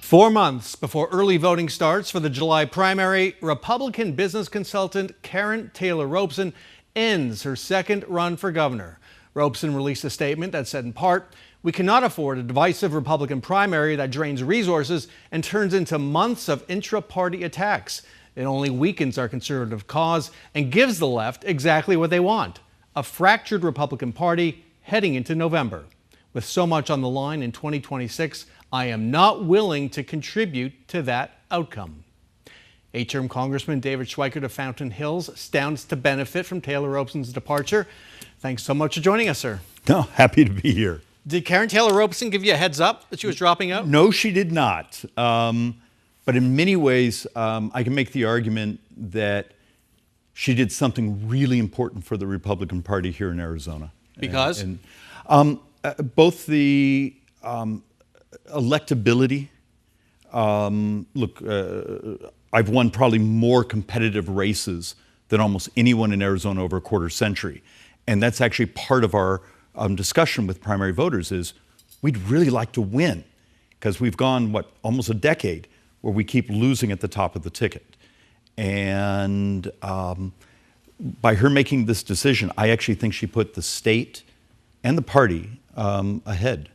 4 months before early voting starts for the July primary, Republican business consultant Karrin Taylor Robson ends her second run for governor. Robson released a statement that said in part, "We cannot afford a divisive Republican primary that drains resources and turns into months of intra-party attacks. It only weakens our conservative cause and gives the left exactly what they want, a fractured Republican Party heading into November. With so much on the line in 2026, I am not willing to contribute to that outcome." Eight-term Congressman David Schweikert of Fountain Hills stands to benefit from Taylor Robson's departure. Thanks so much for joining us, sir. No, happy to be here. Did Karrin Taylor Robson give you a heads up that she was dropping out? No, she did not. But in many ways, I can make the argument that she did something really important for the Republican Party here in Arizona. Because? Both the electability. I've won probably more competitive races than almost anyone in Arizona over a quarter century. And that's actually part of our discussion with primary voters is we'd really like to win because we've gone, almost a decade where we keep losing at the top of the ticket. And by her making this decision, I actually think she put the state and the party ahead.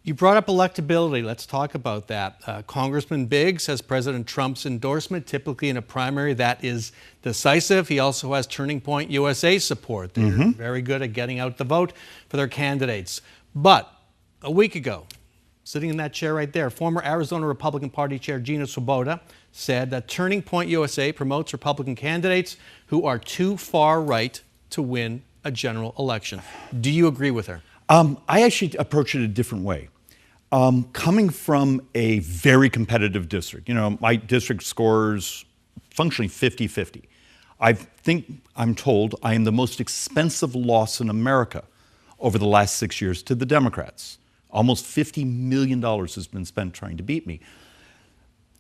You brought up electability. Let's talk about that. Congressman Biggs has President Trump's endorsement. Typically in a primary, that is decisive. He also has Turning Point USA support. They're very good at getting out the vote for their candidates. But a week ago, sitting in that chair right there, former Arizona Republican Party Chair Gina Swoboda said that Turning Point USA promotes Republican candidates who are too far right to win a general election. Do you agree with her? I actually approach it a different way. Coming from a very competitive district, my district scores functionally 50-50. I'm told I am the most expensive loss in America over the last 6 years to the Democrats. Almost $50 million has been spent trying to beat me.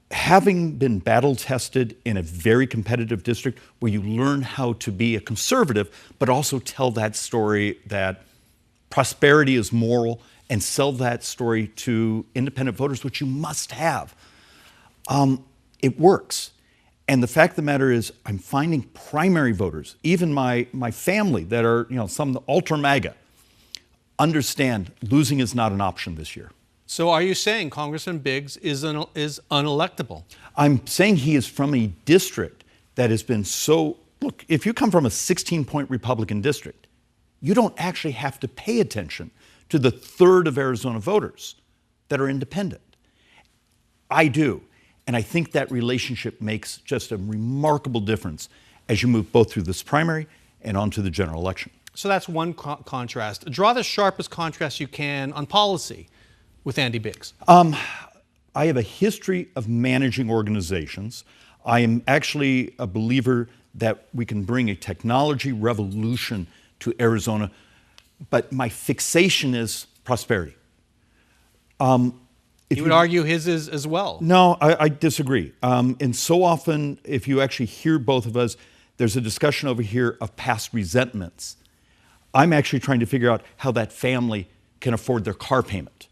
Having been battle tested in a very competitive district where you learn how to be a conservative, but also tell that story that prosperity is moral and sell that story to independent voters, which you must have. It works. And the fact of the matter is I'm finding primary voters, even my family that are, some ultra MAGA, understand losing is not an option this year. So are you saying Congressman Biggs is unelectable? I'm saying he is from a district that has been look, if you come from a 16-point Republican district, you don't actually have to pay attention to the third of Arizona voters that are independent. I do. And I think that relationship makes just a remarkable difference as you move both through this primary and onto the general election. So that's one contrast. Draw the sharpest contrast you can on policy with Andy Biggs. I have a history of managing organizations. I am actually a believer that we can bring a technology revolution to Arizona, but my fixation is prosperity. You would argue his is as well. No, I disagree. And so often, if you actually hear both of us, there's a discussion over here of past resentments. I'm actually trying to figure out how that family can afford their car payment,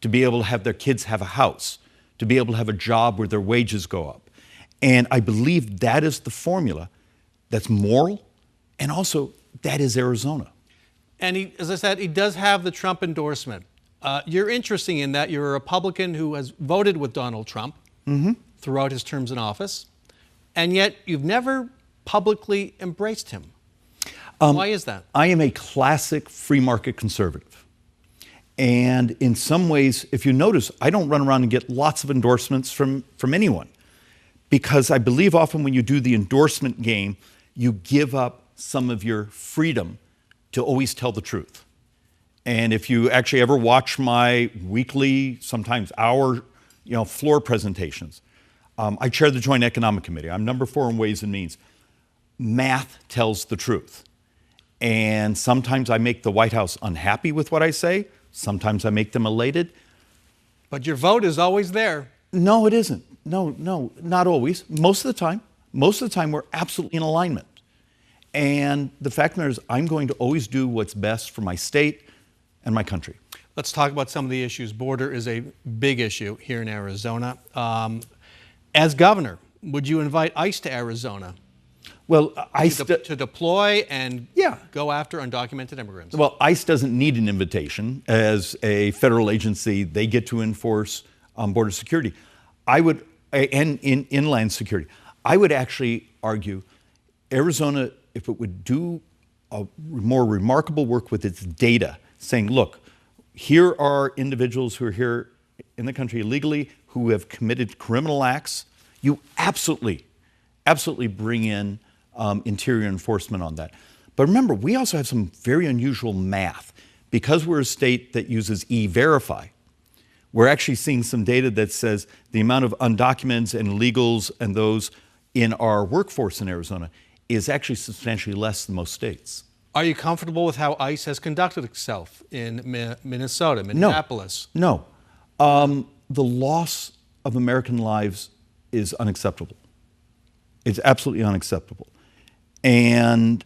to be able to have their kids have a house, to be able to have a job where their wages go up. And I believe that is the formula that's moral, and also that is Arizona. And as I said, he does have the Trump endorsement. You're interesting in that you're a Republican who has voted with Donald Trump throughout his terms in office, and yet you've never publicly embraced him. Why is that? I am a classic free market conservative. And in some ways, if you notice, I don't run around and get lots of endorsements from anyone, because I believe often when you do the endorsement game, you give up some of your freedom to always tell the truth. And if you actually ever watch my weekly, sometimes hour, floor presentations, I chair the Joint Economic Committee. I'm number 4 in Ways and Means. Math tells the truth. And sometimes I make the White House unhappy with what I say. Sometimes I make them elated. But your vote is always there. No, it isn't. No, not always. Most of the time we're absolutely in alignment. And the fact of the matter is I'm going to always do what's best for my state and my country. Let's talk about some of the issues. Border is a big issue here in Arizona. As governor, would you invite ICE to Arizona? Well, To deploy and go after undocumented immigrants? Well, ICE doesn't need an invitation. As a federal agency, they get to enforce border security. And in inland security. I would actually argue Arizona, if it would do a more remarkable work with its data, saying, look, here are individuals who are here in the country illegally, who have committed criminal acts, you absolutely bring in interior enforcement on that. But remember, we also have some very unusual math. Because we're a state that uses E-Verify, we're actually seeing some data that says the amount of undocumented and illegals and those in our workforce in Arizona is actually substantially less than most states. Are you comfortable with how ICE has conducted itself in Minnesota, Minneapolis? No. The loss of American lives is unacceptable. It's absolutely unacceptable. And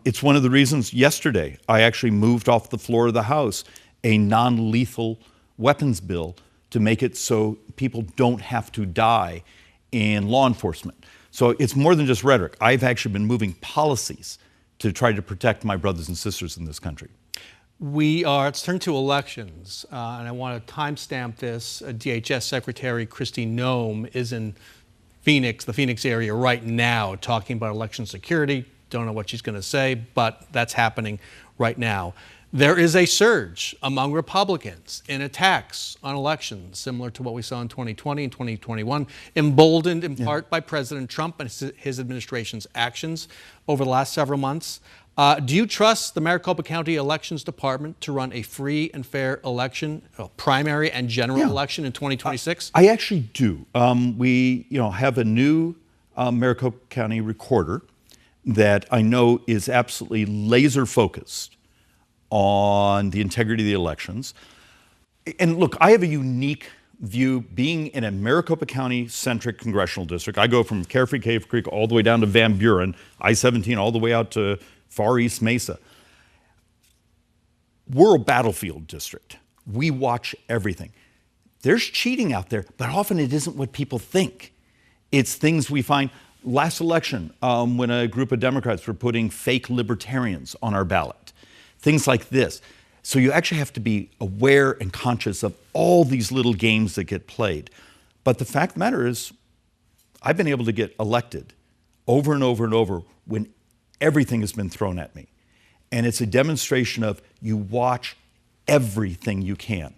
it's one of the reasons yesterday I actually moved off the floor of the House a non-lethal weapons bill to make it so people don't have to die in law enforcement. So it's more than just rhetoric. I've actually been moving policies to try to protect my brothers and sisters in this country. Let's turn to elections, and I want to timestamp this. DHS Secretary Kristi Noem is in Phoenix, the Phoenix area right now, talking about election security. Don't know what she's going to say, but that's happening right now. There is a surge among Republicans in attacks on elections, similar to what we saw in 2020 and 2021, emboldened in part by President Trump and his administration's actions over the last several months. Do you trust the Maricopa County Elections Department to run a free and fair election, primary and general election in 2026? I actually do. We have a new Maricopa County recorder that I know is absolutely laser focused on the integrity of the elections. And look, I have a unique view being in a Maricopa County-centric congressional district. I go from Carefree Cave Creek all the way down to Van Buren, I-17 all the way out to Far East Mesa. We're a battlefield district. We watch everything. There's cheating out there, but often it isn't what people think. It's things we find. Last election, when a group of Democrats were putting fake libertarians on our ballot. Things like this. So you actually have to be aware and conscious of all these little games that get played. But the fact of the matter is, I've been able to get elected over and over and over when everything has been thrown at me. And it's a demonstration of you watch everything you can.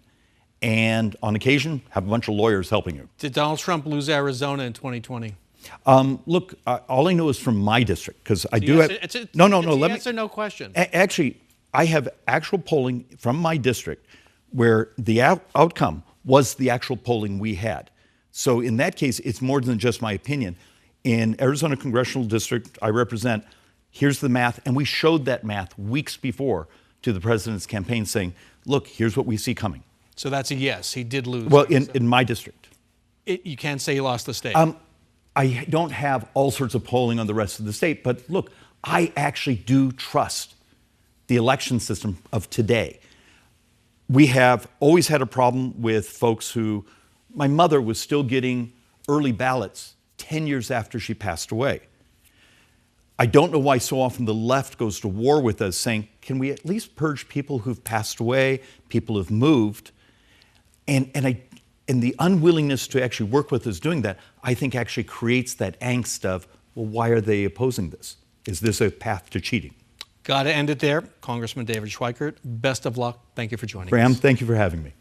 And on occasion, have a bunch of lawyers helping you. Did Donald Trump lose Arizona in 2020? Look, all I know is from my district, because I do have... It's No. Yes or no question. Actually, I have actual polling from my district where the outcome was the actual polling we had. So in that case, it's more than just my opinion. In Arizona Congressional District I represent, here's the math, and we showed that math weeks before to the president's campaign saying, look, here's what we see coming. So that's a yes, he did lose. Well, in my district. You can't say he lost the state. I don't have all sorts of polling on the rest of the state, but look, I actually do trust the election system of today. We have always had a problem with folks who, my mother was still getting early ballots 10 years after she passed away. I don't know why so often the left goes to war with us saying, can we at least purge people who've passed away, people who've moved? And the unwillingness to actually work with us doing that, I think actually creates that angst of, well, why are they opposing this? Is this a path to cheating? Got to end it there. Congressman David Schweikert, best of luck. Thank you for joining us. Graham, thank you for having me.